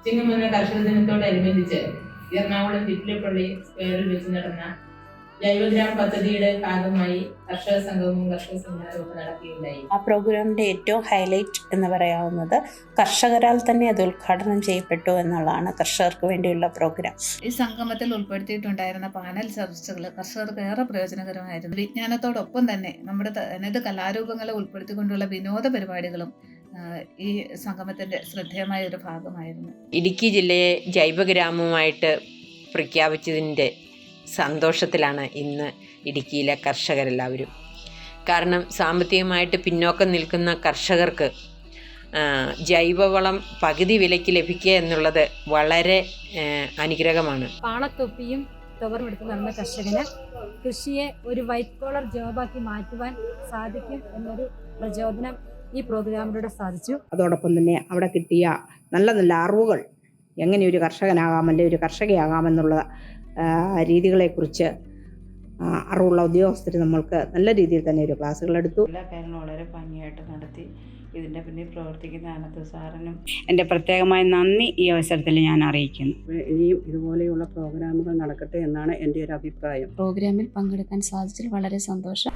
ചിങ്ങമന കർഷക ദിനത്തോടനുബന്ധിച്ച് എറണാകുളം തിരുപ്പള്ളി സ്ക്വയറിൽ വെച്ച് നടന്ന ജൈവഗ്രാം പദ്ധതിയുടെ ഭാഗമായി കർഷക സംഘവും കർഷക സെമിനാറും നടക്കുകയുണ്ടായി. ആ പ്രോഗ്രാമിന്റെ ഏറ്റവും ഹൈലൈറ്റ് എന്ന് പറയാവുന്നത് കർഷകരാൽ തന്നെ അത് ഉദ്ഘാടനം ചെയ്യപ്പെട്ടു എന്നുള്ളതാണ്. കർഷകർക്ക് വേണ്ടിയുള്ള പ്രോഗ്രാം ഈ സംഗമത്തിൽ ഉൾപ്പെടുത്തിയിട്ടുണ്ടായിരുന്ന പാനൽ ചർച്ചകൾ കർഷകർക്ക് ഏറെ പ്രയോജനകരമായിരുന്നു. വിജ്ഞാനത്തോടൊപ്പം തന്നെ നമ്മുടെ തനത് കലാരൂപങ്ങളെ ഉൾപ്പെടുത്തിക്കൊണ്ടുള്ള വിനോദ പരിപാടികളും ഈ സംഗമത്തിന്റെ ശ്രദ്ധേയമായ ഒരു ഭാഗമായിരുന്നു. ഇടുക്കി ജില്ലയെ ജൈവഗ്രാമമായിട്ട് പ്രഖ്യാപിച്ചതിൻ്റെ സന്തോഷത്തിലാണ് ഇന്ന് ഇടുക്കിയിലെ കർഷകരെല്ലാവരും. കാരണം സാമ്പത്തികമായിട്ട് പിന്നോക്കം നിൽക്കുന്ന കർഷകർക്ക് ജൈവവളം പകുതി വിലയ്ക്ക് ലഭിക്കുക എന്നുള്ളത് വളരെ അനുഗ്രഹമാണ്. പാണത്തൊപ്പിയും തുവറുമെടുത്ത് നടന്ന കർഷകന് കൃഷിയെ ഒരു വൈറ്റ് കോളർ ജോബാക്കി മാറ്റുവാൻ സാധിക്കും എന്നൊരു പ്രചോദനം ഈ പ്രോഗ്രാമിലൂടെ സാധിച്ചു. അതോടൊപ്പം തന്നെ അവിടെ കിട്ടിയ നല്ല നല്ല അറിവുകൾ എങ്ങനെ ഒരു കർഷകനാകാം അല്ലെങ്കിൽ ഒരു കർഷകയാകാമെന്നുള്ള രീതികളെക്കുറിച്ച് അറിവുള്ള ഉദ്യോഗസ്ഥർ നമ്മൾക്ക് നല്ല രീതിയിൽ തന്നെ ഒരു ക്ലാസ്സുകളെടുത്തു. എല്ലാ കാര്യങ്ങളും വളരെ ഭംഗിയായിട്ട് നടത്തി. ഇതിൻ്റെ പിന്നിൽ പ്രവർത്തിക്കുന്ന ആനന്ദ സാറിനും എൻ്റെ പ്രത്യേകമായ നന്ദി ഈ അവസരത്തിൽ ഞാൻ അറിയിക്കുന്നു. ഇനിയും ഇതുപോലെയുള്ള പ്രോഗ്രാമുകൾ നടക്കട്ടെ എന്നാണ് എൻ്റെ ഒരു അഭിപ്രായം. പ്രോഗ്രാമിൽ പങ്കെടുക്കാൻ സാധിച്ചതിൽ വളരെ സന്തോഷം.